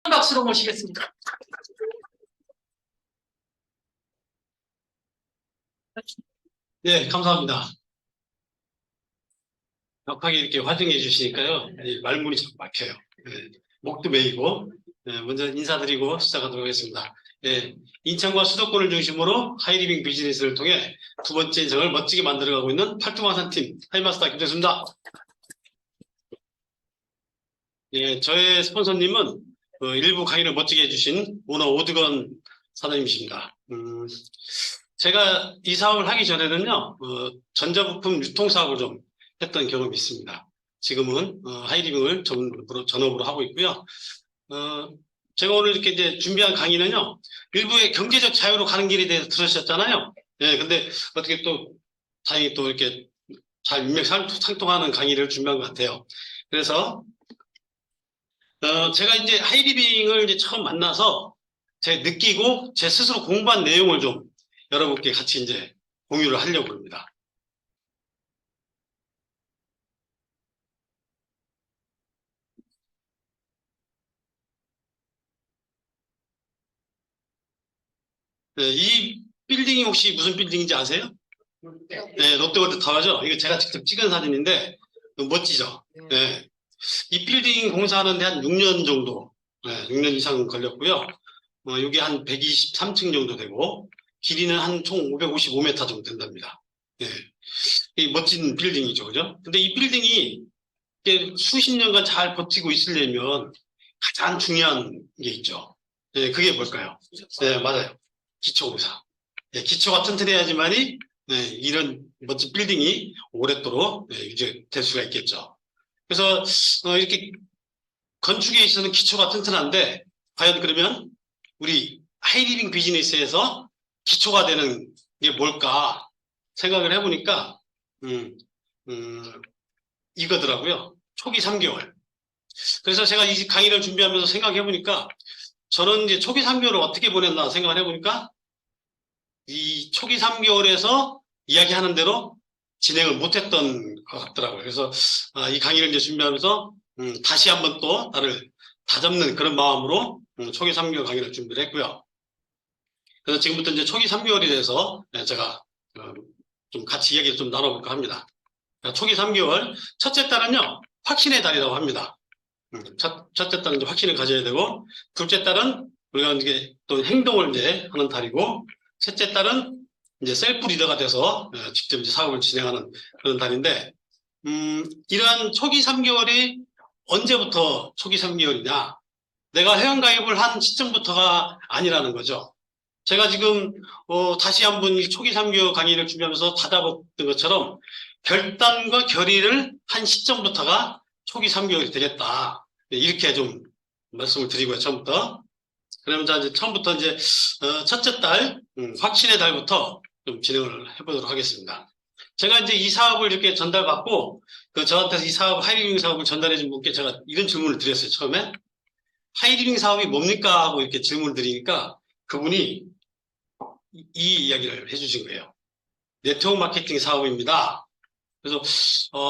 박수로 모시겠습니다. 네, 감사합니다. 격하게 이렇게 환영해 주시니까요. 말문이 자꾸 막혀요. 목도 메이고, 먼저 인사드리고 시작하도록 하겠습니다. 인천과 수도권을 중심으로 하이리빙 비즈니스를 통해 두 번째 인생을 멋지게 만들어가고 있는 팔뚝망산팀 하이마스터 김대수입니다. 저의 스폰서님은 일부 강의를 멋지게 해주신 오너 오드건 사장님이십니다. 제가 이 사업을 하기 전에는요, 전자부품 유통 사업을 좀 했던 경험이 있습니다. 지금은 하이리빙을 전업으로 하고 있고요. 제가 오늘 이렇게 이제 준비한 강의는요, 일부의 경제적 자유로 가는 길에 대해서 들으셨잖아요. 근데 어떻게 또 다행히 또 이렇게 잘 일맥상통하는 강의를 준비한 것 같아요. 그래서 제가 이제 하이리빙을 이제 처음 만나서 제 느끼고 제 스스로 공부한 내용을 좀 여러분께 같이 이제 공유를 하려고 합니다. 이 빌딩이 혹시 무슨 빌딩인지 아세요? 네, 롯데월드 타워죠. 이거 제가 직접 찍은 사진인데 멋지죠. 네. 이 빌딩 공사하는데 한 6년 정도, 6년 이상 걸렸고요. 여기 한 123층 정도 되고 길이는 한 총 555m 정도 된답니다. 이 멋진 빌딩이죠, 그죠? 근데 이 빌딩이 수십 년간 잘 버티고 있으려면 가장 중요한 게 있죠. 그게 뭘까요? 네, 맞아요. 기초공사. 기초가 튼튼해야지만이 이런 멋진 빌딩이 오랫도록 유지될 수가 있겠죠. 그래서 이렇게 건축에 있어서는 기초가 튼튼한데 과연 그러면 우리 하이리빙 비즈니스에서 기초가 되는 게 뭘까 생각을 해보니까 이거더라고요. 초기 3개월. 그래서 제가 이 강의를 준비하면서 생각해보니까 저는 이제 초기 3개월을 어떻게 보냈나 생각을 해보니까 이 초기 3개월에서 이야기하는 대로 진행을 못했던 것 같더라고요. 그래서 이 강의를 이제 준비하면서 다시 한번 또 나를 다잡는 그런 마음으로 초기 3개월 강의를 준비를 했고요. 그래서 지금부터 이제 초기 3개월에 대해서 제가 좀 같이 이야기를 좀 나눠볼까 합니다. 초기 3개월, 첫째 달은요, 확신의 달이라고 합니다. 첫째 달은 이제 확신을 가져야 되고, 둘째 달은 우리가 이제 또 행동을 이제 하는 달이고, 셋째 달은 이제 셀프 리더가 돼서 직접 이제 사업을 진행하는 그런 달인데, 이러한 초기 3개월이 언제부터 초기 3개월이냐? 내가 회원가입을 한 시점부터가 아니라는 거죠. 제가 지금 다시 한번 이 초기 3개월 강의를 준비하면서 받아봤던 것처럼 결단과 결의를 한 시점부터가 초기 3개월이 되겠다. 이렇게 좀 말씀을 드리고요, 처음부터. 그러면 이제 처음부터 이제 첫째 달, 확신의 달부터 좀 진행을 해보도록 하겠습니다. 제가 이제 이 사업을 이렇게 전달받고 저한테서 이 사업, 하이리빙 사업을 전달해준 분께 제가 이런 질문을 드렸어요, 처음에. 하이리빙 사업이 뭡니까? 하고 이렇게 질문을 드리니까 그분이 이 이야기를 해주신 거예요. 네트워크 마케팅 사업입니다. 그래서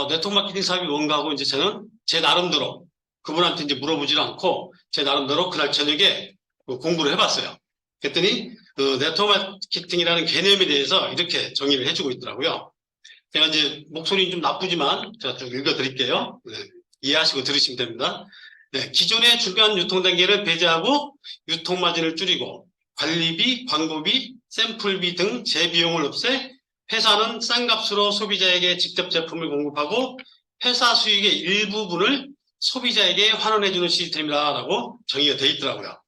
네트워크 마케팅 사업이 뭔가 하고 이제 저는 제 나름대로 그분한테 이제 물어보질 않고 제 나름대로 그날 저녁에 공부를 해봤어요. 그랬더니 네트워크 마케팅이라는 개념에 대해서 이렇게 정의를 해주고 있더라고요. 제가 이제 목소리는 좀 나쁘지만 제가 좀 읽어드릴게요. 이해하시고 들으시면 됩니다. 기존의 중간 유통 단계를 배제하고 유통 마진을 줄이고 관리비, 광고비, 샘플비 등 재비용을 없애 회사는 싼 값으로 소비자에게 직접 제품을 공급하고 회사 수익의 일부분을 소비자에게 환원해주는 시스템이라고 정의가 되어 있더라고요.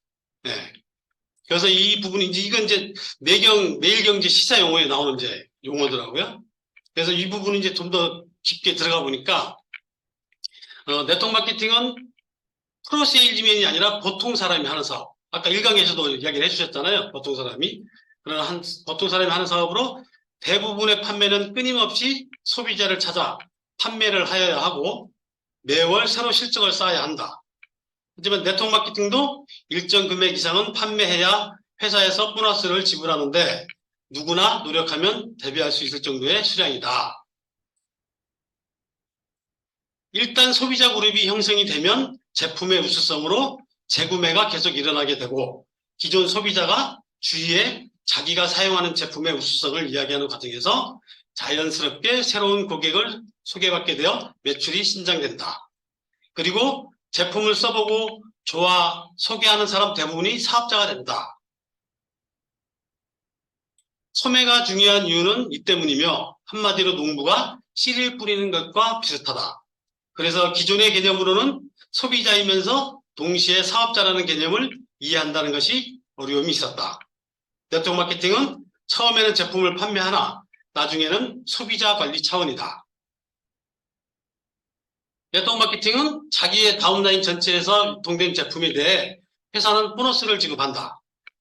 그래서 이 부분이 이건 이제 매일경제 시사 용어에 나오는 이제 용어더라고요. 그래서 이 부분은 이제 좀 더 깊게 들어가 보니까 네트워크 마케팅은 프로세일즈맨이 아니라 보통 사람이 하는 사업. 아까 1강에서도 이야기를 해주셨잖아요. 보통 사람이. 그런 보통 사람이 하는 사업으로 대부분의 판매는 끊임없이 소비자를 찾아 판매를 하여야 하고 매월 새로 실적을 쌓아야 한다. 하지만 네트워크 마케팅도 일정 금액 이상은 판매해야 회사에서 보너스를 지불하는데 누구나 노력하면 대비할 수 있을 정도의 수량이다. 일단 소비자 그룹이 형성이 되면 제품의 우수성으로 재구매가 계속 일어나게 되고 기존 소비자가 주위에 자기가 사용하는 제품의 우수성을 이야기하는 과정에서 자연스럽게 새로운 고객을 소개받게 되어 매출이 신장된다. 그리고 제품을 써보고 좋아 소개하는 사람 대부분이 사업자가 된다. 소매가 중요한 이유는 이 때문이며 한마디로 농부가 씨를 뿌리는 것과 비슷하다. 그래서 기존의 개념으로는 소비자이면서 동시에 사업자라는 개념을 이해한다는 것이 어려움이 있었다. 네트워크 마케팅은 처음에는 제품을 판매하나 나중에는 소비자 관리 차원이다. 네트워크 마케팅은 자기의 다운라인 전체에서 유통된 제품에 대해 회사는 보너스를 지급한다.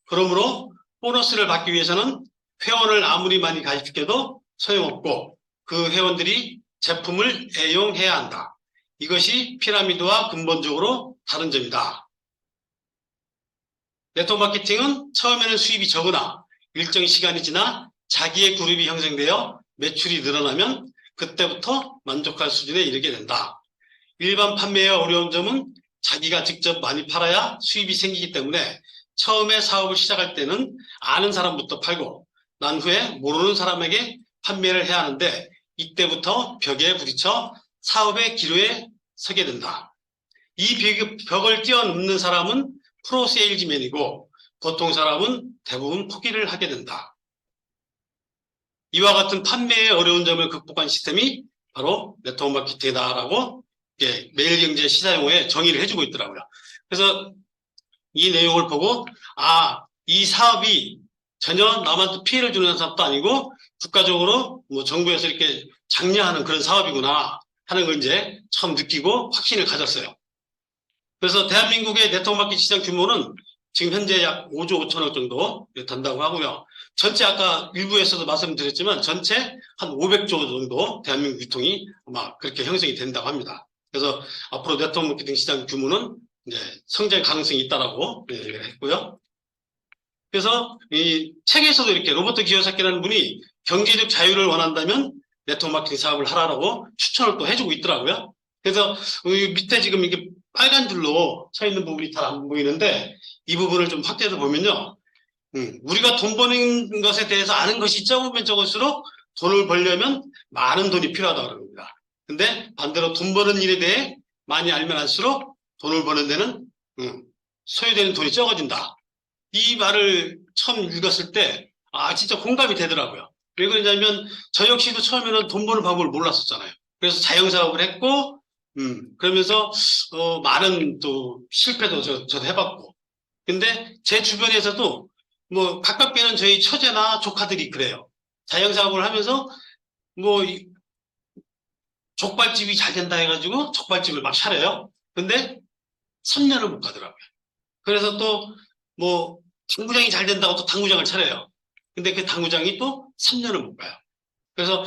그러므로 보너스를 받기 위해서는 회원을 아무리 많이 가입시켜도 소용없고 그 회원들이 제품을 애용해야 한다. 이것이 피라미드와 근본적으로 다른 점이다. 네트워크 마케팅은 처음에는 수입이 적으나 일정 시간이 지나 자기의 그룹이 형성되어 매출이 늘어나면 그때부터 만족할 수준에 이르게 된다. 일반 판매의 어려운 점은 자기가 직접 많이 팔아야 수입이 생기기 때문에 처음에 사업을 시작할 때는 아는 사람부터 팔고 난 후에 모르는 사람에게 판매를 해야 하는데 이때부터 벽에 부딪혀 사업의 기로에 서게 된다. 이 벽을 뛰어넘는 사람은 프로 세일즈맨이고 보통 사람은 대부분 포기를 하게 된다. 이와 같은 판매의 어려운 점을 극복한 시스템이 바로 네트워크 마케팅이다라고 매일경제 시사용어에 정의를 해주고 있더라고요. 그래서 이 내용을 보고 이 사업이 전혀 남한테 피해를 주는 사업도 아니고 국가적으로 뭐 정부에서 이렇게 장려하는 그런 사업이구나 하는 걸 이제 처음 느끼고 확신을 가졌어요. 그래서 대한민국의 네트워크 마케팅 시장 규모는 지금 현재 약 5조 5천억 정도 된다고 하고요. 전체 아까 일부에서도 말씀드렸지만 전체 한 500조 정도 대한민국 유통이 아마 그렇게 형성이 된다고 합니다. 그래서 앞으로 네트워크 마케팅 시장 규모는 이제 성장 가능성이 있다라고 했고요. 그래서 이 책에서도 이렇게 로버트 기요사키라는 분이 경제적 자유를 원한다면 네트워크 마케팅 사업을 하라고 추천을 또 해주고 있더라고요. 그래서 밑에 지금 이게 빨간 줄로 쳐 있는 부분이 잘 안 보이는데 이 부분을 좀 확대해서 보면요. 우리가 돈 버는 것에 대해서 아는 것이 적으면 적을수록 돈을 벌려면 많은 돈이 필요하다고 합니다. 근데 반대로 돈 버는 일에 대해 많이 알면 알수록 돈을 버는 데는 소요되는 돈이 적어진다. 이 말을 처음 읽었을 때 진짜 공감이 되더라고요. 왜 그러냐면 저 역시도 처음에는 돈 버는 방법을 몰랐었잖아요. 그래서 자영사업을 했고 그러면서 많은 또 실패도 저도 해봤고 근데 제 주변에서도 뭐 가깝게는 저희 처제나 조카들이 그래요. 자영사업을 하면서 뭐 족발집이 잘 된다 해가지고 족발집을 막 차려요. 근데 3년을 못 가더라고요. 그래서 또 뭐 당구장이 잘 된다고 또 당구장을 차려요. 근데 그 당구장이 또 3년을 못 가요. 그래서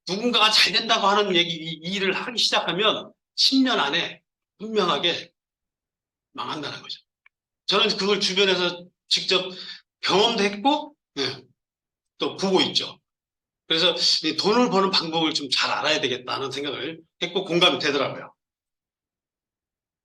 누군가가 잘 된다고 하는 이 일을 하기 시작하면 10년 안에 분명하게 망한다는 거죠. 저는 그걸 주변에서 직접 경험도 했고 또 보고 있죠. 그래서 이 돈을 버는 방법을 좀 잘 알아야 되겠다는 생각을 했고 공감이 되더라고요.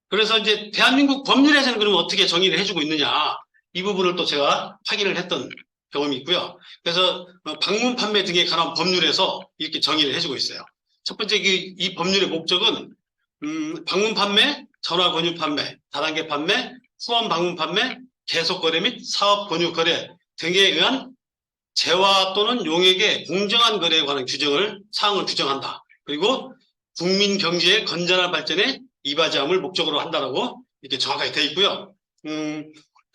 그래서 이제 대한민국 법률에서는 그러면 어떻게 정의를 해주고 있느냐 이 부분을 또 제가 확인을 했던 경험이 있고요. 그래서 방문 판매 등에 관한 법률에서 이렇게 정의를 해주고 있어요. 첫 번째 이 법률의 목적은 방문 판매, 전화 권유 판매, 다단계 판매, 후원 방문 판매, 계속 거래 및 사업 권유 거래 등에 의한 재화 또는 용액의 공정한 거래에 관한 사항을 규정한다. 그리고 국민 경제의 건전한 발전에 이바지함을 목적으로 한다라고 이렇게 정확하게 되어 있고요.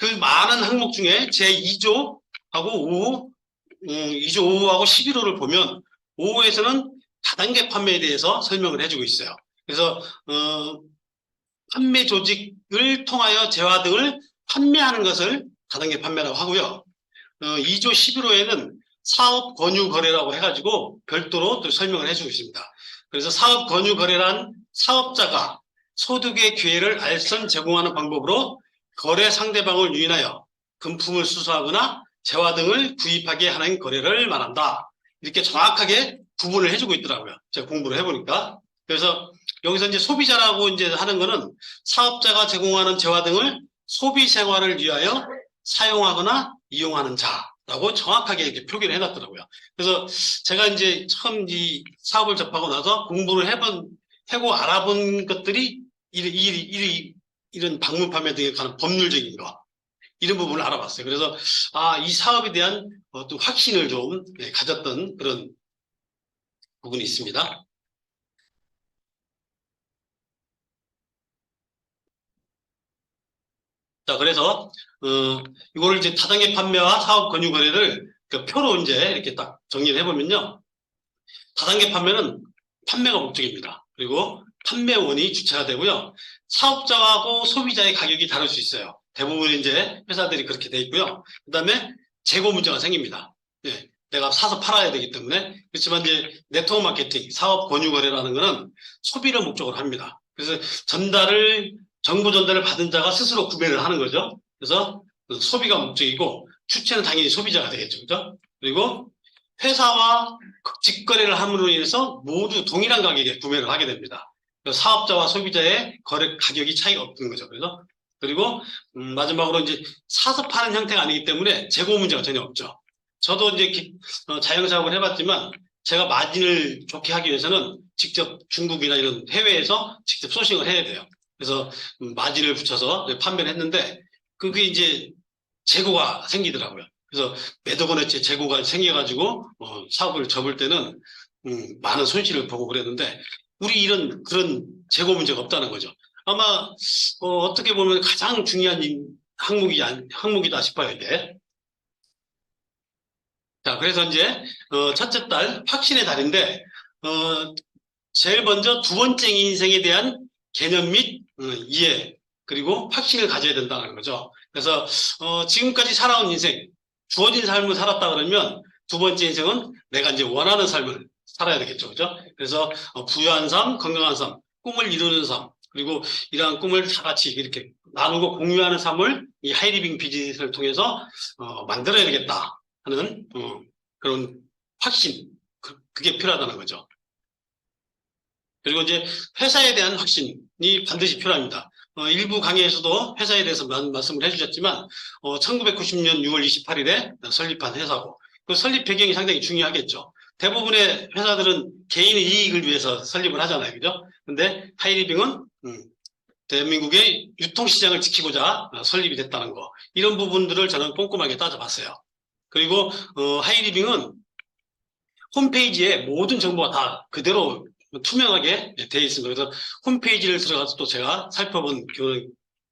그 많은 항목 중에 제2조하고 5호, 2조 5호하고 11호를 보면 5호에서는 다단계 판매에 대해서 설명을 해주고 있어요. 그래서 판매 조직을 통하여 재화 등을 판매하는 것을 다단계 판매라고 하고요. 2조 11호에는 사업 권유 거래라고 해가지고 별도로 또 설명을 해주고 있습니다. 그래서 사업 권유 거래란 사업자가 소득의 기회를 알선 제공하는 방법으로 거래 상대방을 유인하여 금품을 수수하거나 재화 등을 구입하게 하는 거래를 말한다. 이렇게 정확하게 구분을 해주고 있더라고요. 제가 공부를 해보니까. 그래서 여기서 이제 소비자라고 이제 하는 거는 사업자가 제공하는 재화 등을 소비 생활을 위하여 사용하거나 이용하는 자라고 정확하게 이렇게 표기를 해놨더라고요. 그래서 제가 이제 처음 이 사업을 접하고 나서 공부를 해고 알아본 것들이 이런 방문 판매 등에 관한 법률적인 거, 이런 부분을 알아봤어요. 그래서, 이 사업에 대한 어떤 확신을 좀 가졌던 그런 부분이 있습니다. 자, 그래서, 이거를 이제 다단계 판매와 사업 권유 거래를 그 표로 이제 이렇게 딱 정리를 해보면요. 다단계 판매는 판매가 목적입니다. 그리고 판매원이 주체가 되고요. 사업자하고 소비자의 가격이 다를 수 있어요. 대부분 이제 회사들이 그렇게 돼 있고요. 그 다음에 재고 문제가 생깁니다. 예, 내가 사서 팔아야 되기 때문에. 그렇지만 이제 네트워크 마케팅, 사업 권유 거래라는 거는 소비를 목적으로 합니다. 그래서 정보 전달을 받은 자가 스스로 구매를 하는 거죠. 그래서 소비가 목적이고 주체는 당연히 소비자가 되겠죠. 그죠? 그리고 회사와 직거래를 함으로 인해서 모두 동일한 가격에 구매를 하게 됩니다. 사업자와 소비자의 거래 가격이 차이가 없는 거죠. 그래서 그리고 마지막으로 이제 사서 파는 형태가 아니기 때문에 재고 문제가 전혀 없죠. 저도 이제 자영사업을 해봤지만 제가 마진을 좋게 하기 위해서는 직접 중국이나 이런 해외에서 직접 소싱을 해야 돼요. 그래서 마진을 붙여서 판매를 했는데 그게 이제 재고가 생기더라고요. 그래서 매도 건의체 재고가 생겨가지고 사업을 접을 때는 많은 손실을 보고 그랬는데 우리 그런 재고 문제가 없다는 거죠. 아마 어떻게 보면 가장 중요한 항목이다 싶어요, 이게. 자, 그래서 이제 첫째 달 확신의 달인데 제일 먼저 두 번째 인생에 대한 개념 및 이해 그리고 확신을 가져야 된다는 거죠. 그래서 지금까지 살아온 인생, 주어진 삶을 살았다 그러면 두 번째 인생은 내가 이제 원하는 삶을 살아야 되겠죠, 그죠? 그래서 부유한 삶, 건강한 삶, 꿈을 이루는 삶, 그리고 이러한 꿈을 다 같이 이렇게 나누고 공유하는 삶을 이 하이리빙 비즈니스를 통해서 만들어야 되겠다 하는 그런 확신, 그게 필요하다는 거죠. 그리고 이제 회사에 대한 확신이 반드시 필요합니다. 일부 강의에서도 회사에 대해서 말씀을 해주셨지만 1990년 6월 28일에 설립한 회사고 그 설립 배경이 상당히 중요하겠죠. 대부분의 회사들은 개인의 이익을 위해서 설립을 하잖아요. 그죠? 근데 하이리빙은 대한민국의 유통시장을 지키고자 설립이 됐다는 거. 이런 부분들을 저는 꼼꼼하게 따져봤어요. 그리고 하이리빙은 홈페이지에 모든 정보가 다 그대로 투명하게 되어 있습니다. 그래서 홈페이지를 들어가서 또 제가 살펴본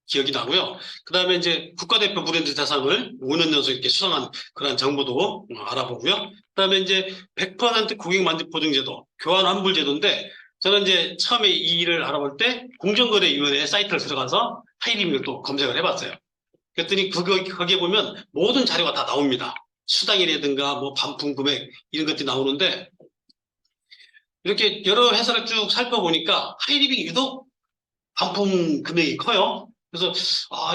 기억이 나고요. 그 다음에 이제 국가대표 브랜드 대상을 5년 연속 이렇게 수상한 그런 정보도 알아보고요. 그 다음에 이제 100% 고객 만족 보증제도, 교환 환불 제도인데 저는 이제 처음에 이 일을 알아볼 때 공정거래위원회 사이트를 들어가서 하이리빙을 또 검색을 해봤어요. 그랬더니 거기에 보면 모든 자료가 다 나옵니다. 수당이라든가 뭐 반품 금액 이런 것들이 나오는데 이렇게 여러 회사를 쭉 살펴보니까 하이리빙이 유독 반품 금액이 커요. 그래서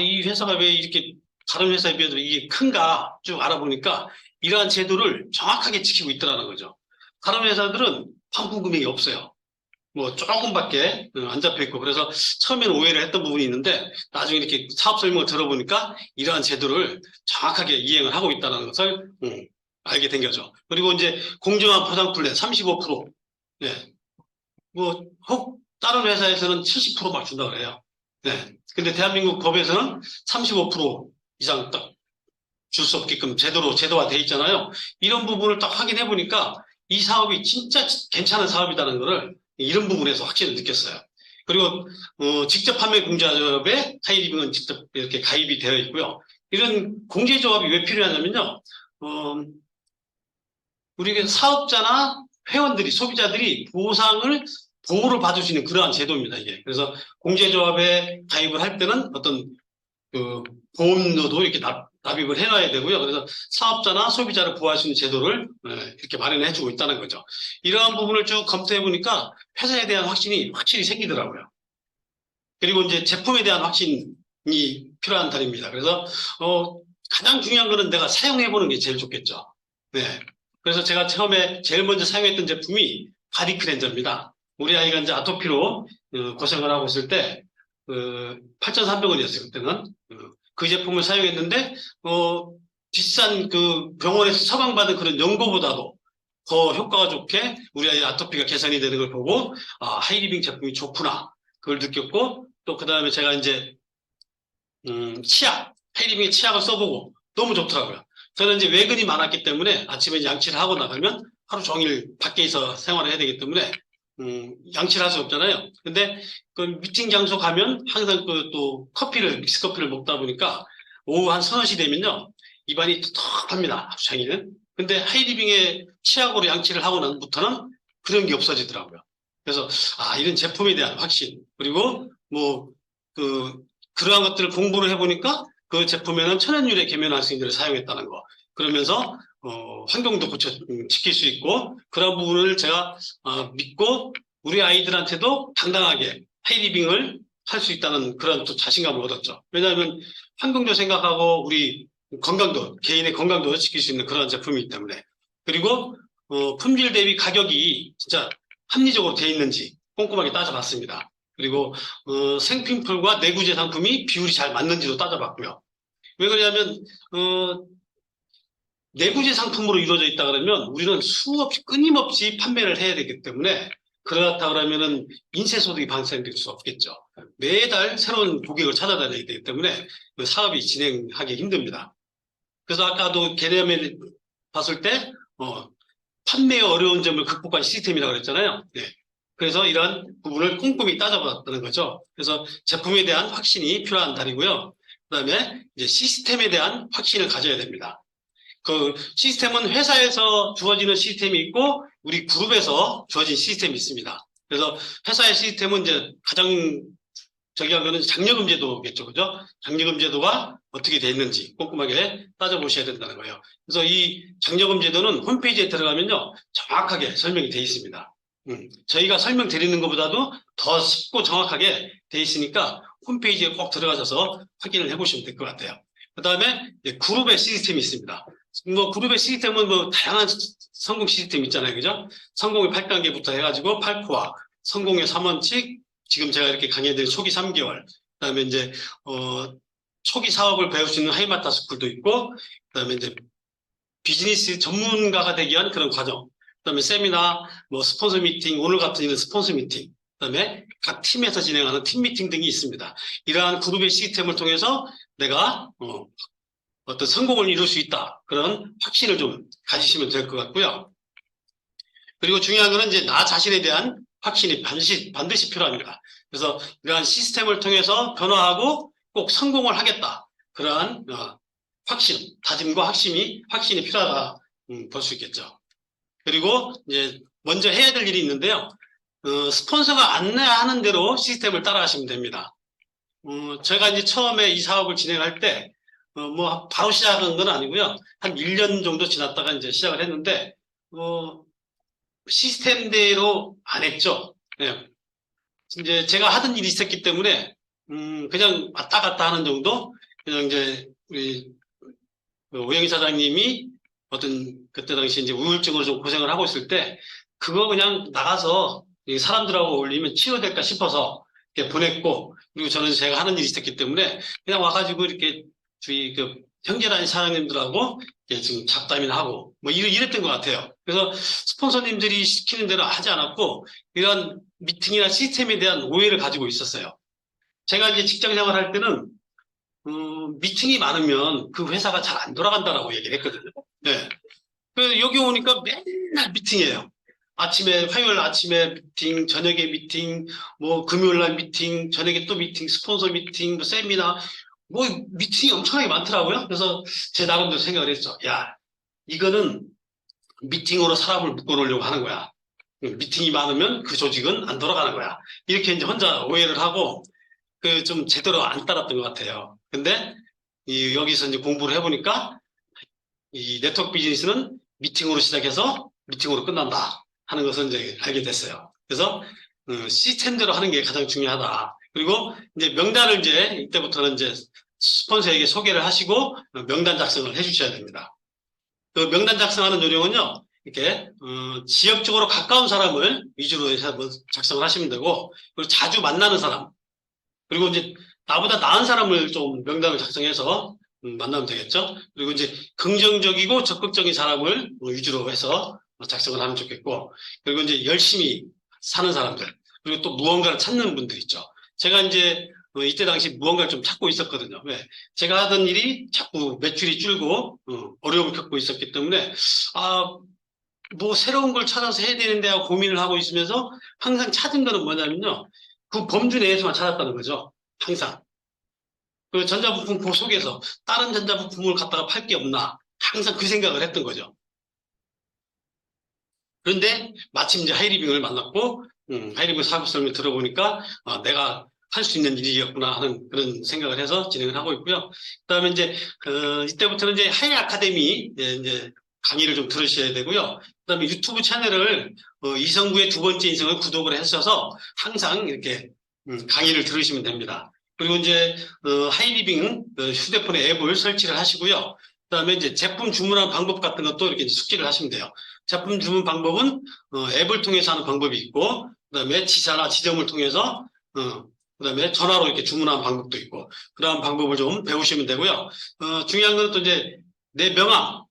이 회사가 왜 이렇게 다른 회사에 비해서 이게 큰가 쭉 알아보니까 이러한 제도를 정확하게 지키고 있더라는 거죠. 다른 회사들은 반품 금액이 없어요. 뭐 조금밖에 안 잡혀 있고 그래서 처음에는 오해를 했던 부분이 있는데 나중에 이렇게 사업 설명을 들어보니까 이러한 제도를 정확하게 이행을 하고 있다는 것을 알게 된 거죠. 그리고 이제 공정한 포장 플랜 35%. 네. 뭐 다른 회사에서는 70%막 준다 그래요. 네. 근데 대한민국 법에서는 35% 이상 딱 줄 수 없게끔 제도화 돼 있잖아요. 이런 부분을 딱 확인해 보니까 이 사업이 진짜 괜찮은 사업이라는 거를 이런 부분에서 확실히 느꼈어요. 그리고 직접 판매 공제조합에 하이리빙은 직접 이렇게 가입이 되어 있고요. 이런 공제조합이 왜 필요하냐면요. 우리 사업자나 회원들이 소비자들이 보호를 받을 수 있는 그러한 제도입니다. 이게. 그래서 공제조합에 가입을 할 때는 어떤 그 보험료도 이렇게 납입을 해놔야 되고요. 그래서 사업자나 소비자를 보호할 수 있는 제도를 이렇게 마련해주고 있다는 거죠. 이러한 부분을 쭉 검토해 보니까 회사에 대한 확신이 확실히 생기더라고요. 그리고 이제 제품에 대한 확신이 필요한 달입니다. 그래서 가장 중요한 거는 내가 사용해 보는 게 제일 좋겠죠. 네. 그래서 제가 처음에 제일 먼저 사용했던 제품이 바디 클렌저입니다. 우리 아이가 이제 아토피로 고생을 하고 있을 때 8,300원이었어요, 그때는. 그 제품을 사용했는데, 비싼 그 병원에서 처방받은 그런 연고보다도 더 효과가 좋게 우리 아이 아토피가 개선이 되는 걸 보고, 아, 하이리빙 제품이 좋구나. 그걸 느꼈고, 또 그 다음에 제가 이제, 치약, 하이리빙의 치약을 써보고 너무 좋더라고요. 저는 이제 외근이 많았기 때문에 아침에 양치를 하고 나가면 하루 종일 밖에서 생활을 해야 되기 때문에, 양치를 할 수 없잖아요. 근데 그 미팅 장소 가면 항상 그 또 믹스 커피를 먹다 보니까 오후 한 서너 시 되면요. 입안이 텁텁합니다. 하루 종일. 근데 하이리빙의 치약으로 양치를 하고 난부터는 그런 게 없어지더라고요. 그래서, 아, 이런 제품에 대한 확신. 그리고 뭐, 그러한 것들을 공부를 해보니까 그 제품에는 천연유래 계면활성제를 사용했다는 거. 그러면서, 환경도 지킬 수 있고, 그런 부분을 제가 믿고 우리 아이들한테도 당당하게 하이리빙을 할 수 있다는 그런 또 자신감을 얻었죠. 왜냐하면 환경도 생각하고 우리 건강도, 개인의 건강도 지킬 수 있는 그런 제품이기 때문에. 그리고, 품질 대비 가격이 진짜 합리적으로 돼 있는지 꼼꼼하게 따져봤습니다. 그리고, 생필품과 내구재 상품이 비율이 잘 맞는지도 따져봤고요. 왜 그러냐면, 내구재 상품으로 이루어져 있다 그러면 우리는 수없이 끊임없이 판매를 해야 되기 때문에 그렇다 그러면은 인쇄소득이 발생될 수 없겠죠. 매달 새로운 고객을 찾아다녀야 되기 때문에 그 사업이 진행하기 힘듭니다. 그래서 아까도 개념을 봤을 때 판매의 어려운 점을 극복한 시스템이라고 그랬잖아요. 네. 그래서 이러한 부분을 꼼꼼히 따져봤다는 거죠. 그래서 제품에 대한 확신이 필요한 달이고요. 그다음에 이제 시스템에 대한 확신을 가져야 됩니다. 그 시스템은 회사에서 주어지는 시스템이 있고 우리 그룹에서 주어진 시스템이 있습니다. 그래서 회사의 시스템은 이제 가장 저기한 거는 장려금 제도겠죠, 그죠? 장려금 제도가 어떻게 돼 있는지 꼼꼼하게 따져보셔야 된다는 거예요. 그래서 이 장려금 제도는 홈페이지에 들어가면요 정확하게 설명이 돼 있습니다. 저희가 설명드리는 것보다도 더 쉽고 정확하게 돼 있으니까 홈페이지에 꼭 들어가셔서 확인을 해보시면 될 것 같아요. 그 다음에 그룹의 시스템이 있습니다. 뭐 그룹의 시스템은 뭐 다양한 성공 시스템 있잖아요, 그죠? 성공의 8단계부터 해가지고 8코어, 성공의 3원칙, 지금 제가 이렇게 강의해드린 초기 3개월, 그다음에 이제 초기 사업을 배울 수 있는 하이마타 스쿨도 있고, 그다음에 이제 비즈니스 전문가가 되기 위한 그런 과정, 그다음에 세미나, 뭐 스폰서 미팅, 오늘 같은 이런 스폰서 미팅, 그다음에 각 팀에서 진행하는 팀 미팅 등이 있습니다. 이러한 그룹의 시스템을 통해서 내가 어떤 성공을 이룰 수 있다. 그런 확신을 좀 가지시면 될 것 같고요. 그리고 중요한 거는 이제 나 자신에 대한 확신이 반드시 필요합니다. 그래서 이러한 시스템을 통해서 변화하고 꼭 성공을 하겠다. 그러한 확신, 다짐과 확신이 필요하다. 볼 수 있겠죠. 그리고 이제 먼저 해야 될 일이 있는데요. 스폰서가 안내하는 대로 시스템을 따라하시면 됩니다. 제가 이제 처음에 이 사업을 진행할 때 뭐 바로 시작한 건 아니고요. 한 1년 정도 지났다가 이제 시작을 했는데 시스템대로 안 했죠. 네. 이제 제가 하던 일이 있었기 때문에 그냥 왔다 갔다 하는 정도. 그냥 이제 우리 오영희 사장님이 어떤 그때 당시 이제 우울증으로 좀 고생을 하고 있을 때 그거 그냥 나가서 사람들하고 어울리면 치료될까 싶어서 이렇게 보냈고, 그리고 저는 제가 하는 일이 있었기 때문에 그냥 와가지고 이렇게 저희 그 형제라는 사장님들하고 지금 잡담이나 하고 뭐 이랬던 것 같아요. 그래서 스폰서님들이 시키는 대로 하지 않았고 이런 미팅이나 시스템에 대한 오해를 가지고 있었어요. 제가 이제 직장 생활할 때는 미팅이 많으면 그 회사가 잘 안 돌아간다라고 얘기를 했거든요. 네. 그 여기 오니까 맨날 미팅이에요. 화요일 아침에 미팅, 저녁에 미팅, 뭐 금요일 날 미팅, 저녁에 또 미팅, 스폰서 미팅, 뭐 세미나, 뭐 미팅이 엄청나게 많더라고요. 그래서 제 나름대로 생각을 했죠. 야, 이거는 미팅으로 사람을 묶어놓으려고 하는 거야. 미팅이 많으면 그 조직은 안 돌아가는 거야. 이렇게 이제 혼자 오해를 하고 그 좀 제대로 안 따랐던 것 같아요. 근데 여기서 이제 공부를 해보니까 이 네트워크 비즈니스는 미팅으로 시작해서 미팅으로 끝난다 하는 것을 이제 알게 됐어요. 그래서 시스템대로 하는 게 가장 중요하다. 그리고 이제 명단을 이제 이때부터는 이제 스폰서에게 소개를 하시고 명단 작성을 해주셔야 됩니다. 그 명단 작성하는 요령은요, 이렇게 지역적으로 가까운 사람을 위주로 해서 작성을 하시면 되고, 그리고 자주 만나는 사람, 그리고 이제 나보다 나은 사람을 좀 명단을 작성해서 만나면 되겠죠. 그리고 이제 긍정적이고 적극적인 사람을 위주로 해서 작성을 하면 좋겠고, 그리고 이제 열심히 사는 사람들, 그리고 또 무언가를 찾는 분들 있죠. 제가 이제 이때 당시 무언가를 좀 찾고 있었거든요. 왜? 제가 하던 일이 자꾸 매출이 줄고 어려움을 겪고 있었기 때문에 뭐 새로운 걸 찾아서 해야 되는데 하고 고민을 하고 있으면서 항상 찾은 거는 뭐냐면요. 그 범주 내에서만 찾았다는 거죠. 항상. 그 전자부품 그 속에서 다른 전자부품을 갖다가 팔 게 없나. 항상 그 생각을 했던 거죠. 그런데 마침 이제 하이리빙을 만났고, 하이리빙 사업 설명을 들어보니까 내가 할 수 있는 일이었구나 하는 그런 생각을 해서 진행을 하고 있고요. 그다음에 이제 이때부터는 이제 하이 아카데미 이제 강의를 좀 들으셔야 되고요. 그다음에 유튜브 채널을 이성구의 두 번째 인생을 구독을 하셔서 항상 이렇게 강의를 들으시면 됩니다. 그리고 이제 하이리빙 휴대폰에 앱을 설치를 하시고요. 그다음에 이제 제품 주문하는 방법 같은 것도 이렇게 숙지를 하시면 돼요. 제품 주문 방법은 앱을 통해서 하는 방법이 있고, 그다음에 지사나 지점을 통해서 그다음에 전화로 이렇게 주문하는 방법도 있고, 그런 방법을 좀 배우시면 되고요. 중요한 건 또 이제 내 명함,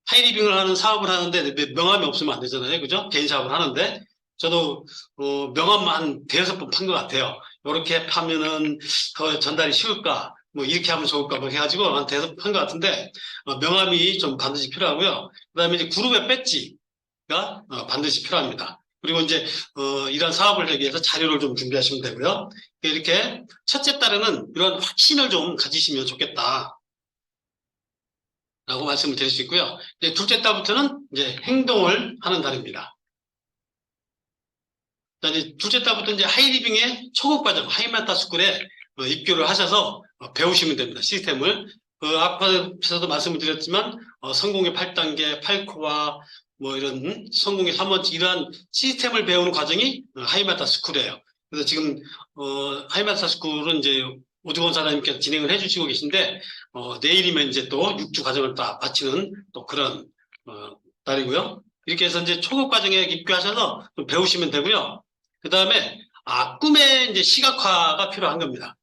하이리빙을 하는 사업을 하는데 내 명함이 없으면 안 되잖아요, 그죠? 개인 사업을 하는데 저도 명함만 대여섯 번 판 것 같아요. 이렇게 파면은 더 전달이 쉬울까? 뭐 이렇게 하면 좋을까? 뭐 해가지고 한 대여섯 번 판 것 같은데 명함이 좀 반드시 필요하고요. 그다음에 이제 그룹의 배지가 반드시 필요합니다. 그리고 이제 이런 사업을 하기 위해서 자료를 좀 준비하시면 되고요. 이렇게 첫째 달에는 이런 확신을 좀 가지시면 좋겠다. 라고 말씀을 드릴 수 있고요. 이제 둘째 달부터는 이제 행동을 하는 달입니다. 이제 둘째 달부터 이제 하이리빙의 초급 과정, 하이마타 스쿨에 입교를 하셔서 배우시면 됩니다. 시스템을. 앞에서도 말씀을 드렸지만, 성공의 8단계, 8코어, 뭐 이런 성공의 3원칙, 이러한 시스템을 배우는 과정이 하이마타 스쿨이에요. 그래서 지금, 하이마타 스쿨은 이제 오주원 사장님께서 진행을 해주시고 계신데, 내일이면 이제 또 6주 과정을 다 마치는 또 그런, 날이고요. 이렇게 해서 이제 초급 과정에 입교하셔서 좀 배우시면 되고요. 그 다음에, 꿈의 이제 시각화가 필요한 겁니다.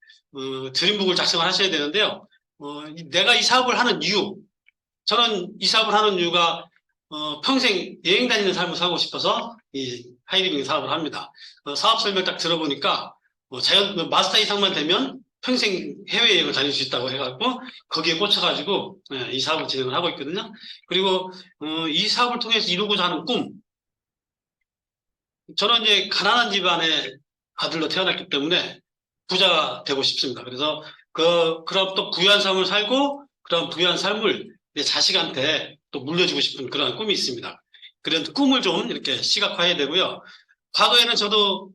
드림북을 작성을 하셔야 되는데요. 내가 이 사업을 하는 이유, 저는 이 사업을 하는 이유가, 평생 여행 다니는 삶을 살고 싶어서 이 하이리빙 사업을 합니다. 사업 설명 딱 들어보니까, 마스터 이상만 되면 평생 해외여행을 다닐 수 있다고 해갖고, 거기에 꽂혀가지고, 이 사업을 진행을 하고 있거든요. 그리고, 이 사업을 통해서 이루고자 하는 꿈, 저는 이제 가난한 집안의 아들로 태어났기 때문에 부자가 되고 싶습니다. 그래서 그런 또 부유한 삶을 살고 그런 부유한 삶을 내 자식한테 또 물려주고 싶은 그런 꿈이 있습니다. 그런 꿈을 좀 이렇게 시각화해야 되고요. 과거에는 저도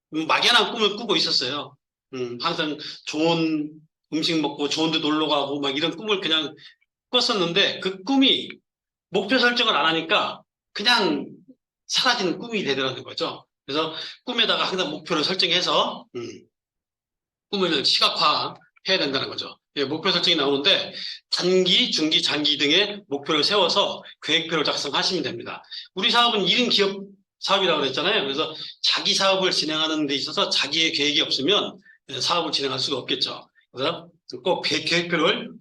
막연한 꿈을 꾸고 있었어요. 항상 좋은 음식 먹고 좋은 데 놀러 가고 막 이런 꿈을 그냥 꿨었는데 그 꿈이 목표 설정을 안 하니까 그냥 사라지는 꿈이 되더라는 거죠. 그래서 꿈에다가 항상 목표를 설정해서 꿈을 시각화해야 된다는 거죠. 예, 목표 설정이 나오는데 단기, 중기, 장기 등의 목표를 세워서 계획표를 작성하시면 됩니다. 우리 사업은 1인 기업 사업이라고 그랬잖아요. 그래서 자기 사업을 진행하는 데 있어서 자기의 계획이 없으면 사업을 진행할 수가 없겠죠. 그래서 꼭 계획표를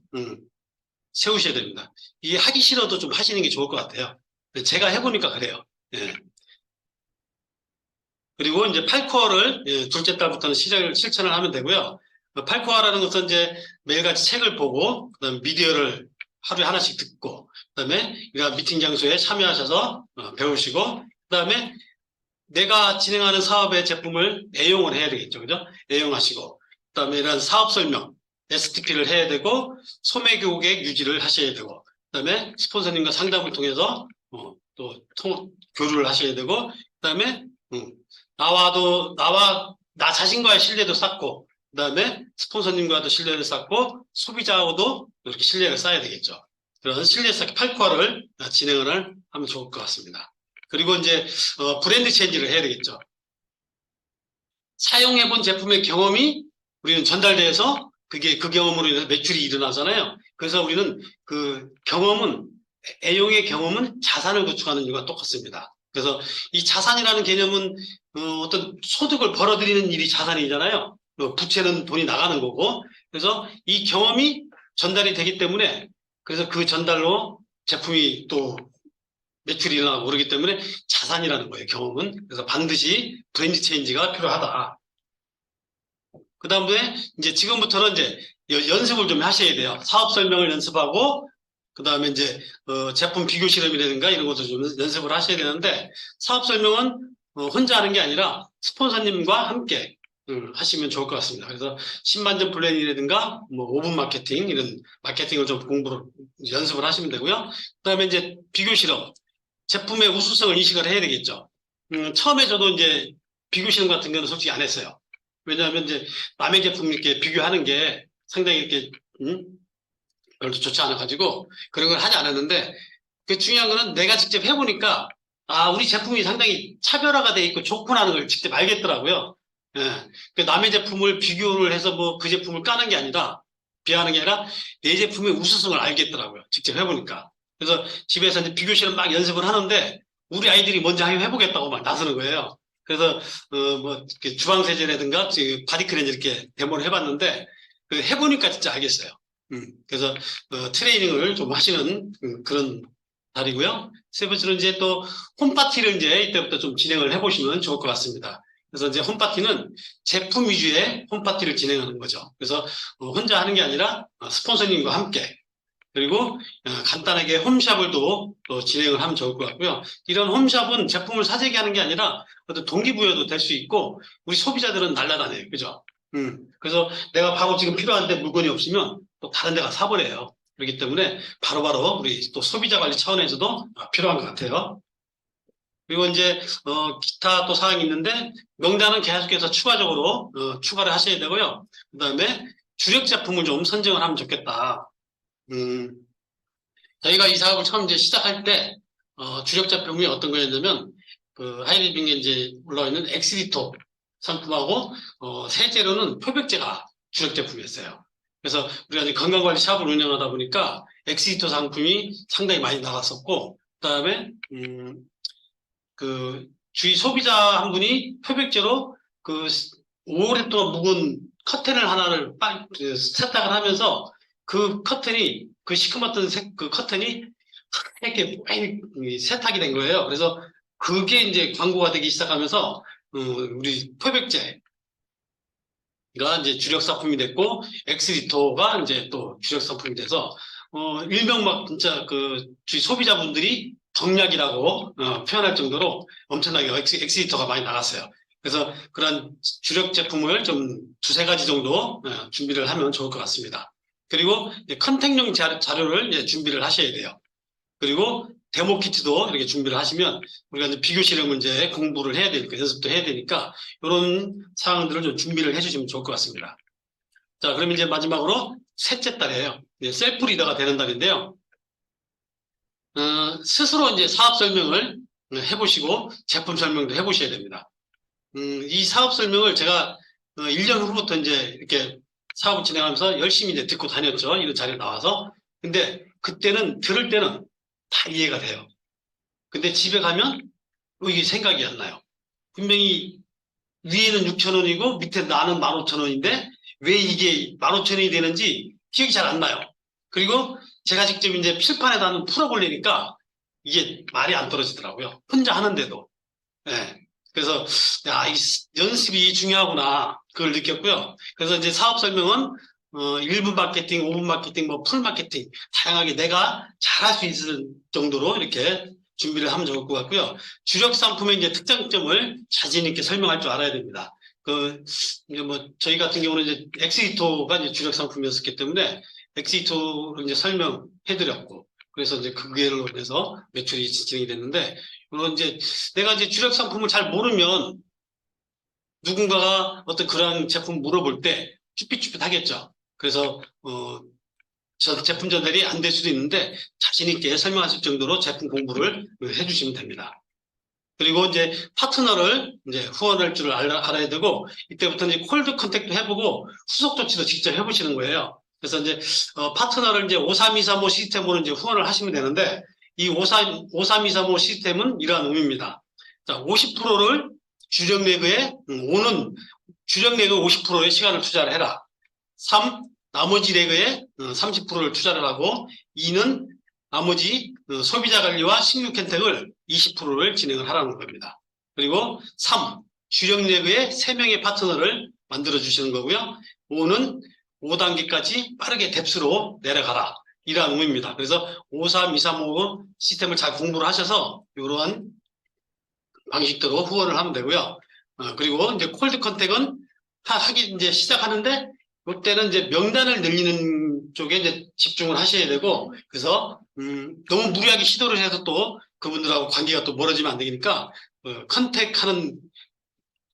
세우셔야 됩니다. 이게 하기 싫어도 좀 하시는 게 좋을 것 같아요. 제가 해보니까 그래요. 예. 그리고 이제 8코어를 둘째 달부터는 실천을 하면 되고요. 8코어라는 것은 이제 매일같이 책을 보고, 그다음에 미디어를 하루에 하나씩 듣고, 그다음에 이런 미팅 장소에 참여하셔서 배우시고, 그다음에 내가 진행하는 사업의 제품을 애용을 해야 되겠죠. 그죠? 애용하시고, 그다음에 이런 사업 설명, STP를 해야 되고, 소매 고객 유지를 하셔야 되고, 그다음에 스폰서님과 상담을 통해서 또 교류를 하셔야 되고, 그다음에 나 자신과의 신뢰도 쌓고, 그 다음에 스폰서님과도 신뢰를 쌓고, 소비자하고도 이렇게 신뢰를 쌓아야 되겠죠. 그런 신뢰 쌓기 8코어를 진행을 하면 좋을 것 같습니다. 그리고 이제, 브랜드 체인지를 해야 되겠죠. 사용해본 제품의 경험이 우리는 전달돼서 그게 그 경험으로 인해서 매출이 일어나잖아요. 그래서 우리는 애용의 경험은 자산을 구축하는 이유가 똑같습니다. 그래서 이 자산이라는 개념은 어떤 소득을 벌어들이는 일이 자산이잖아요. 부채는 돈이 나가는 거고. 그래서 이 경험이 전달이 되기 때문에 그래서 그 전달로 제품이 또 매출이 일어나고 그러기 때문에 자산이라는 거예요, 경험은. 그래서 반드시 브랜드 체인지가 필요하다. 그 다음에 이제 지금부터는 이제 연습을 좀 하셔야 돼요. 사업 설명을 연습하고, 그 다음에 이제, 제품 비교 실험이라든가 이런 것도 좀 연습을 하셔야 되는데, 사업 설명은 혼자 하는 게 아니라 스폰서님과 함께 하시면 좋을 것 같습니다. 그래서 10만점 플랜이라든가, 뭐 5분 마케팅, 이런 마케팅을 좀 공부를, 연습을 하시면 되고요. 그 다음에 이제 비교 실험. 제품의 우수성을 인식을 해야 되겠죠. 처음에 저도 이제 비교 실험 같은 경우는 솔직히 안 했어요. 왜냐하면 이제 남의 제품 이렇게 비교하는 게 상당히 이렇게, 별로 좋지 않아가지고 그런 걸 하지 않았는데 그 중요한 거는 내가 직접 해보니까 아, 우리 제품이 상당히 차별화가 돼 있고 좋구나 하는 걸 직접 알겠더라고요. 예. 그 남의 제품을 비교를 해서 뭐 그 제품을 까는 게 아니라 비하하는 게 아니라 내 제품의 우수성을 알겠더라고요. 직접 해보니까. 그래서 집에서 이제 비교 실험 막 연습을 하는데 우리 아이들이 먼저 해보겠다고 막 나서는 거예요. 그래서 뭐 주방 세제라든가 바디 클렌저 이렇게 데모를 해봤는데 그 해보니까 진짜 알겠어요. 그래서 트레이닝을 좀 하시는 그런 달이고요. 세 번째로 이제 또 홈파티를 이제 이때부터 좀 진행을 해보시면 좋을 것 같습니다. 그래서 이제 홈파티는 제품 위주의 홈파티를 진행하는 거죠. 그래서 혼자 하는 게 아니라 스폰서님과 함께 그리고 간단하게 홈샵을 또 진행을 하면 좋을 것 같고요. 이런 홈샵은 제품을 사재기 하는 게 아니라 어떤 동기부여도 될 수 있고 우리 소비자들은 날라다녀요. 그죠? 그래서 내가 바로 지금 필요한데 물건이 없으면 또 다른 데가 사버려요. 그렇기 때문에 바로바로 우리 또 소비자 관리 차원에서도 필요한 것 같아요. 그리고 이제 기타 또 사항이 있는데 명단은 계속해서 추가적으로 추가를 하셔야 되고요. 그다음에 주력 제품을 좀 선정을 하면 좋겠다. 저희가 이 사업을 처음 이제 시작할 때, 주력 제품이 어떤 거였냐면, 그 하이리빙에 이제 올라와 있는 엑스리토 상품하고, 세제로는 표백제가 주력 제품이었어요. 그래서 우리가 이제 건강관리 샵을 운영하다 보니까 엑스리토 상품이 상당히 많이 나갔었고, 그 다음에, 그 주위 소비자 한 분이 표백제로 그 오랫동안 묵은 커튼을 하나를 세탁을 하면서 그 커튼이 그 시커멓던 그 커튼이 이렇게 세탁이 된 거예요. 그래서 그게 이제 광고가 되기 시작하면서 우리 표백제가 이제 주력 상품이 됐고 엑스리토가 이제 또 주력 상품이 돼서 일명 막 진짜 그 주위 소비자분들이 덕약이라고 표현할 정도로 엄청나게 엑스리터가 많이 나갔어요. 그래서 그런 주력 제품을 좀 두세 가지 정도 준비를 하면 좋을 것 같습니다. 그리고 컨택용 자료를 이제 준비를 하셔야 돼요. 그리고 데모 키트도 이렇게 준비를 하시면 우리가 이제 비교 실험을 이제 공부를 해야 되니까 연습도 해야 되니까 이런 사항들을 좀 준비를 해주시면 좋을 것 같습니다. 자, 그럼 이제 마지막으로 셋째 달이에요. 셀프 리더가 되는 달인데요. 스스로 이제 사업 설명을 해보시고 제품 설명도 해보셔야 됩니다. 이 사업 설명을 제가 1년 후부터 이제 이렇게 사업을 진행하면서 열심히 이제 듣고 다녔죠. 이런 자리에 나와서. 근데 그때는 들을 때는 다 이해가 돼요. 근데 집에 가면 이게 생각이 안 나요. 분명히 위에는 6,000원이고 밑에 나는 15,000원인데 왜 이게 15,000원이 되는지 기억이 잘 안 나요. 그리고 제가 직접 이제 필판에다 한번 풀어보려니까 이게 말이 안 떨어지더라고요. 혼자 하는데도. 예. 그래서, 야, 이 연습이 중요하구나. 그걸 느꼈고요. 그래서 이제 사업 설명은, 1분 마케팅, 5분 마케팅, 뭐, 풀 마케팅, 다양하게 내가 잘할 수 있을 정도로 이렇게 준비를 하면 좋을 것 같고요. 주력 상품의 이제 특장점을 자신 있게 설명할 줄 알아야 됩니다. 이제 뭐, 저희 같은 경우는 이제 엑스히토가 이제 주력 상품이었기 때문에 엑스히토를 이제 설명해드렸고, 그래서 이제 그게로 해서 매출이 진행이 됐는데, 물론 이제 내가 이제 주력 상품을 잘 모르면 누군가가 어떤 그런 제품 물어볼 때 쭈삣쭈삣 하겠죠. 그래서 저 제품 전달이 안 될 수도 있는데 자신 있게 설명하실 정도로 제품 공부를 해주시면 됩니다. 그리고 이제 파트너를 이제 후원할 줄을 알아야 되고 이때부터 이제 콜드 컨택도 해보고 후속 조치도 직접 해보시는 거예요. 그래서 이제 파트너를 이제 53235 시스템으로 이제 후원을 하시면 되는데 이 53235 시스템은 이러한 의미입니다. 자, 50%를 주력 레그에 5는 주력 레그 50%의 시간을 투자를 해라. 3. 나머지 레그에 30%를 투자를 하고 2는 나머지 소비자 관리와 식료 컨택을 20%를 진행을 하라는 겁니다. 그리고 3. 주력 레그에 3명의 파트너를 만들어 주시는 거고요. 5는 5단계까지 빠르게 뎁스로 내려가라. 이러한 의미입니다. 그래서 5, 3, 2, 3, 5 시스템을 잘 공부를 하셔서 이러한 방식대로 후원을 하면 되고요. 그리고 이제 콜드 컨택은 하기 이제 시작하는데 이때는 이제 명단을 늘리는 쪽에 이제 집중을 하셔야 되고, 그래서 너무 무리하게 시도를 해서 또 그분들하고 관계가 또 멀어지면 안 되니까 컨택하는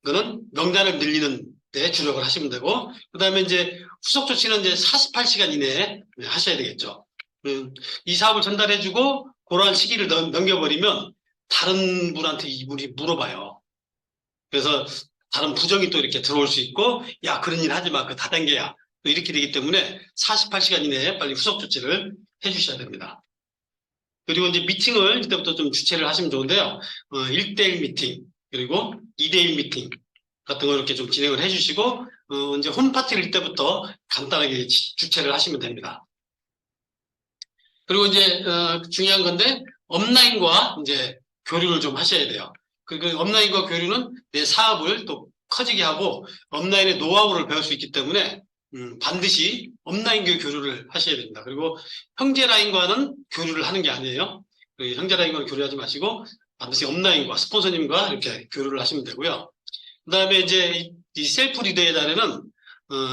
거는 명단을 늘리는 데 주력을 하시면 되고, 그 다음에 이제 후속 조치는 이제 48시간 이내에 하셔야 되겠죠. 이 사업을 전달해주고 그러한 시기를 넘겨버리면 다른 분한테 이분이 물어봐요. 그래서 다른 부정이 또 이렇게 들어올 수 있고, 야, 그런 일 하지 마. 그거 다단계야. 또 이렇게 되기 때문에 48시간 이내에 빨리 후속 조치를 해주셔야 됩니다. 그리고 이제 미팅을 이때부터 좀 주최를 하시면 좋은데요. 1대1 미팅, 그리고 2대1 미팅 같은 거 이렇게 좀 진행을 해주시고, 이제 홈파티를 이때부터 간단하게 주최를 하시면 됩니다. 그리고 이제, 중요한 건데, 업라인과 이제 교류를 좀 하셔야 돼요. 그 업라인과 교류는 내 사업을 또 커지게 하고, 업라인의 노하우를 배울 수 있기 때문에, 반드시 업라인 교류를 하셔야 됩니다. 그리고 형제 라인과는 교류를 하는 게 아니에요. 형제 라인과는 교류하지 마시고, 반드시 업라인과 스폰서님과 이렇게 교류를 하시면 되고요. 그 다음에 이제 이 셀프 리더의 자리는,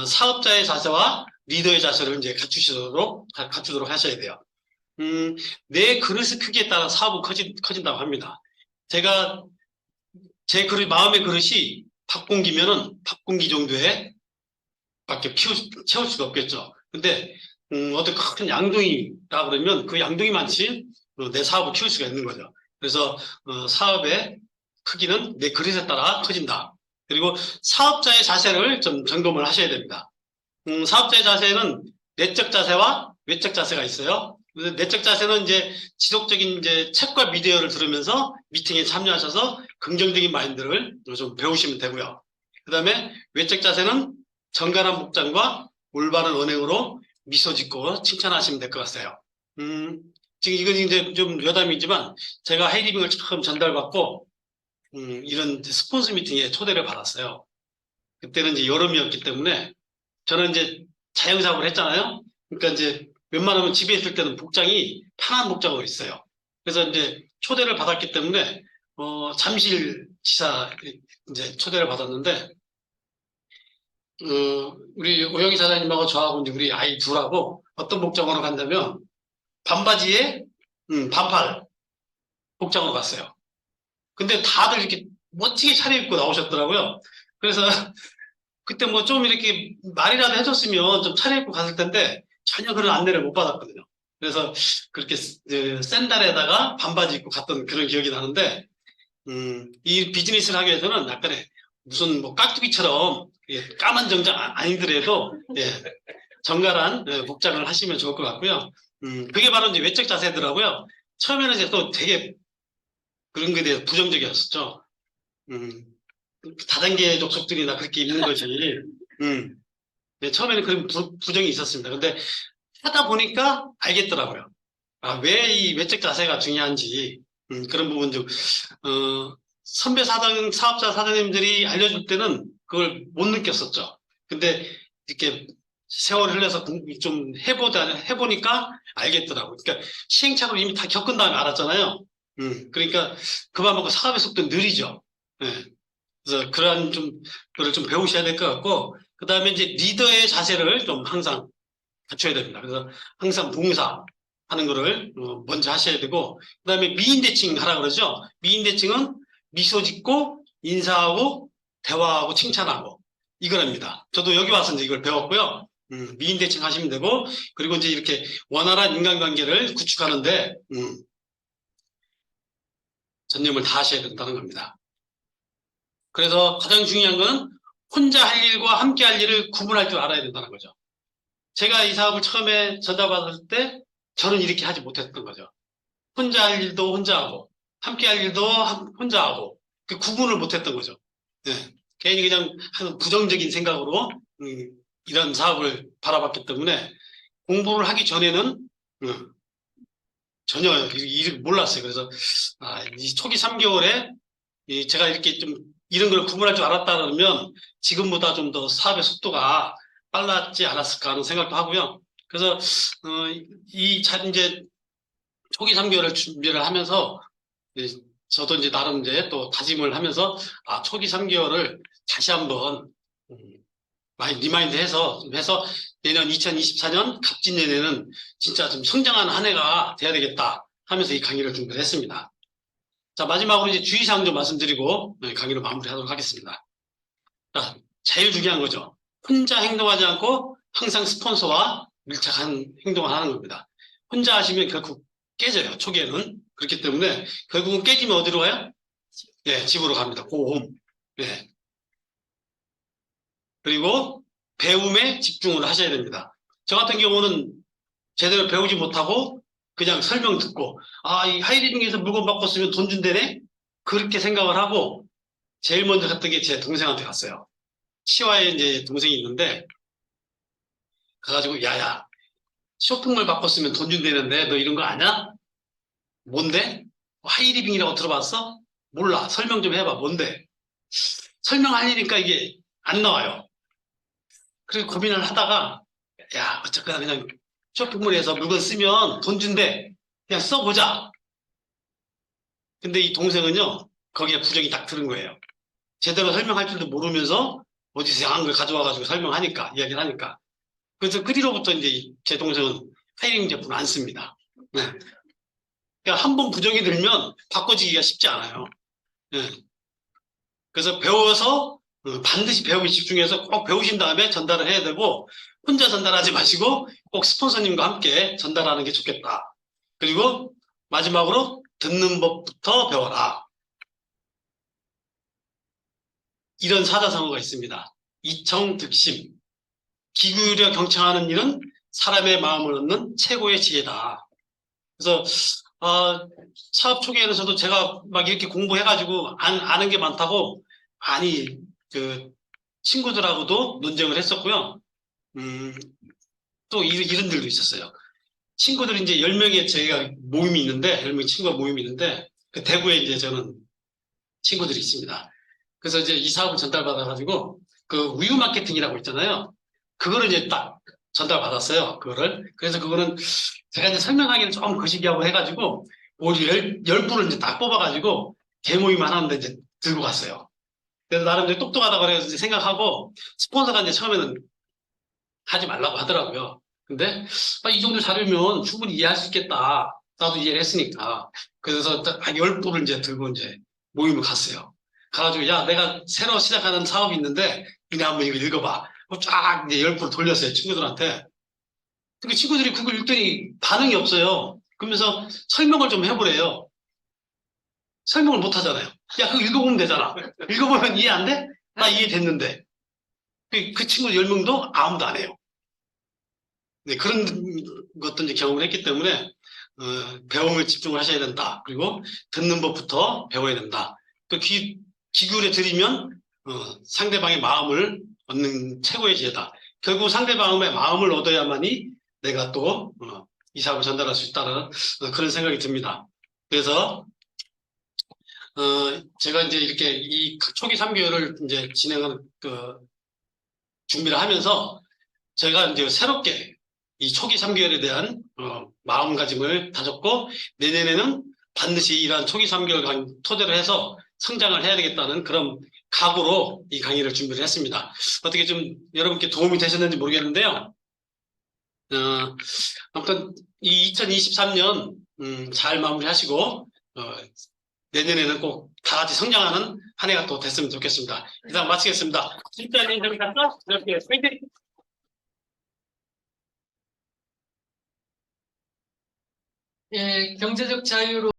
사업자의 자세와 리더의 자세를 이제 갖추도록 하셔야 돼요. 내 그릇의 크기에 따라 사업은 커진다고 합니다. 제가 제 마음의 그릇이 밥공기면은 밥공기 정도에 밖에 채울 수가 없겠죠. 근데 어떤 큰 양동이라 그러면 그 양동이만치 내 사업을 키울 수가 있는 거죠. 그래서 사업의 크기는 내 그릇에 따라 커진다. 그리고 사업자의 자세를 좀 점검을 하셔야 됩니다. 사업자의 자세는 내적 자세와 외적 자세가 있어요. 내적 자세는 이제 지속적인 이제 책과 미디어를 들으면서 미팅에 참여하셔서 긍정적인 마인드를 좀 배우시면 되고요. 그 다음에 외적 자세는 정갈한 복장과 올바른 언행으로 미소 짓고 칭찬하시면 될 것 같아요. 지금 이건 이제 좀 여담이지만 제가 하이리빙을 처음 전달받고 이런 스폰서 미팅에 초대를 받았어요. 그때는 이제 여름이었기 때문에 저는 이제 자영사업을 했잖아요. 그러니까 이제 웬만하면 집에 있을 때는 복장이 편한 복장으로 있어요. 그래서 이제 초대를 받았기 때문에 잠실 지사 이제 초대를 받았는데 우리 오영희 사장님하고 저하고 이제 우리 아이 둘하고 어떤 복장으로 간다면 반바지에 반팔 복장으로 갔어요. 근데 다들 이렇게 멋지게 차려입고 나오셨더라고요. 그래서 그때 뭐 좀 이렇게 말이라도 해줬으면 좀 차려입고 갔을 텐데 전혀 그런 안내를 못 받았거든요. 그래서 그렇게 샌들에다가 반바지 입고 갔던 그런 기억이 나는데 이 비즈니스를 하기 위해서는 약간의 무슨 뭐 깍두기처럼 까만 정장 아니더라도 정갈한 복장을 하시면 좋을 것 같고요. 그게 바로 이제 외적 자세더라고요. 처음에는 이제 또 되게 그런 거에 대해서 부정적이었었죠. 다단계 족속들이나 그렇게 입는 거지. 네, 처음에는 그런 부정이 있었습니다. 근데 하다 보니까 알겠더라고요. 아, 왜 이 외적 자세가 중요한지, 그런 부분 좀, 선배 사업자 사장님들이 알려줄 때는 그걸 못 느꼈었죠. 근데 이렇게 세월 흘러서 좀 해보니까 알겠더라고요. 그러니까 시행착오를 이미 다 겪은 다음에 알았잖아요. 그러니까 그만큼 사업의 속도는 느리죠. 네. 그래서 그러한 거를 좀 배우셔야 될 것 같고, 그 다음에 이제 리더의 자세를 좀 항상 갖춰야 됩니다. 그래서 항상 봉사하는 거를 먼저 하셔야 되고, 그 다음에 미인대칭 하라 그러죠. 미인대칭은 미소 짓고, 인사하고, 대화하고, 칭찬하고, 이거랍니다. 저도 여기 와서 이제 이걸 배웠고요. 미인대칭 하시면 되고, 그리고 이제 이렇게 원활한 인간관계를 구축하는데, 전념을 다하셔야 된다는 겁니다. 그래서 가장 중요한 건 혼자 할 일과 함께 할 일을 구분할 줄 알아야 된다는 거죠. 제가 이 사업을 처음에 전담받을 때 저는 이렇게 하지 못했던 거죠. 혼자 할 일도 혼자 하고 함께 할 일도 혼자 하고 그 구분을 못했던 거죠. 예, 괜히 그냥 한 부정적인 생각으로 이런 사업을 바라봤기 때문에 공부를 하기 전에는 전혀 이를 몰랐어요. 그래서 이 초기 3개월에 제가 이렇게 좀 이런 걸 구분할 줄 알았다 그러면 지금보다 좀 더 사업의 속도가 빨랐지 않았을까 하는 생각도 하고요. 그래서 이제 초기 3개월을 준비를 하면서 저도 이제 나름 이제 또 다짐을 하면서 초기 3개월을 다시 한번 음, 많이 리마인드 해서 내년 2024년 갑진년에는 진짜 좀 성장하는 한 해가 돼야 되겠다 하면서 이 강의를 준비를 했습니다. 자, 마지막으로 이제 주의사항 좀 말씀드리고 강의를 마무리하도록 하겠습니다. 자, 제일 중요한 거죠. 혼자 행동하지 않고 항상 스폰서와 밀착한 행동을 하는 겁니다. 혼자 하시면 결국 깨져요. 초기에는. 그렇기 때문에 결국은 깨지면 어디로 가요? 예, 집으로 갑니다. 고홈. 예. 그리고 배움에 집중을 하셔야 됩니다. 저 같은 경우는 제대로 배우지 못하고 그냥 설명 듣고 이 하이리빙에서 물건 바꿨으면 돈 준대네? 그렇게 생각을 하고 제일 먼저 갔던 게 제 동생한테 갔어요. 치와에 이제 동생이 있는데 가가지고 야야 쇼핑몰 바꿨으면 돈 준대는데 너 이런 거 아냐? 뭔데? 하이리빙이라고 들어봤어? 몰라. 설명 좀 해봐. 뭔데? 설명하려니까 이게 안 나와요. 그래서 고민을 하다가 야 어쨌거나 그냥 쇼핑몰에서 물건 쓰면 돈 준대. 그냥 써보자. 근데 이 동생은요 거기에 부정이 딱 드는 거예요. 제대로 설명할 줄도 모르면서 어디서 이상한 걸 가져와가지고 설명하니까 이야기를 하니까 그래서 그 뒤로부터 이제 제 동생은 하이링 제품을 안 씁니다. 네. 그러니까 한 번 부정이 들면 바꿔지기가 쉽지 않아요. 네. 그래서 배워서 반드시 배우기 집중해서 꼭 배우신 다음에 전달을 해야 되고 혼자 전달하지 마시고 꼭 스폰서님과 함께 전달하는 게 좋겠다. 그리고 마지막으로 듣는 법부터 배워라. 이런 사자성어가 있습니다. 이청득심. 기울여 경청하는 일은 사람의 마음을 얻는 최고의 지혜다. 그래서 사업 초기에는 저도 제가 막 이렇게 공부해가지고 아는 게 많다고 많이 그 친구들하고도 논쟁을 했었고요. 또 이런 일도 있었어요. 친구들이 이제 10명의 저희가 모임이 있는데 10명 친구가 모임이 있는데 그 대구에 이제 저는 친구들이 있습니다. 그래서 이제 이 사업을 전달받아가지고 그 우유 마케팅이라고 있잖아요. 그거를 이제 딱 전달받았어요. 그거를. 그래서 그거는 제가 이제 설명하기는 조금 거시기하고 해가지고 우리 열 분을 이제 딱 뽑아가지고 개모임 하나인데 이제 들고 갔어요. 그래서 나름 이제 똑똑하다고 그래서 이제 생각하고 스폰서가 이제 처음에는 하지 말라고 하더라고요. 근데 이 정도 자료면 충분히 이해할 수 있겠다. 나도 이해를 했으니까. 그래서 딱 10분을 이제 들고 이제 모임을 갔어요. 가가지고 야 내가 새로 시작하는 사업이 있는데 니네 한번 이거 읽어봐. 쫙 이제 10분을 돌렸어요. 친구들한테. 그 친구들이 그걸 읽더니 반응이 없어요. 그러면서 설명을 좀 해보래요. 설명을 못 하잖아요. 야, 그거 읽어보면 되잖아. 읽어보면 이해 안 돼? 나 이해됐는데. 그 친구 10명도 아무도 안 해요. 네, 그런 것도 이제 경험을 했기 때문에, 배움에 집중을 하셔야 된다. 그리고 듣는 법부터 배워야 된다. 기울여 들이면, 상대방의 마음을 얻는 최고의 지혜다. 결국 상대방의 마음을 얻어야만이 내가 또, 이 사업을 전달할 수 있다는 그런 생각이 듭니다. 그래서, 제가 이제 이렇게 이 초기 3개월을 이제 진행하는, 준비를 하면서 제가 이제 새롭게 이 초기 3개월에 대한 마음가짐을 다졌고 내년에는 반드시 이러한 초기 3개월 토대로 해서 성장을 해야 되겠다는 그런 각오로 이 강의를 준비를 했습니다. 어떻게 좀 여러분께 도움이 되셨는지 모르겠는데요. 아무튼 이 2023년 잘 마무리하시고 내년에는 꼭 다 같이 성장하는 한 해가 또 됐으면 좋겠습니다. 이상 마치겠습니다. 진짜님 저기 갔어? 이렇게 파이팅! 예, 경제적 자유로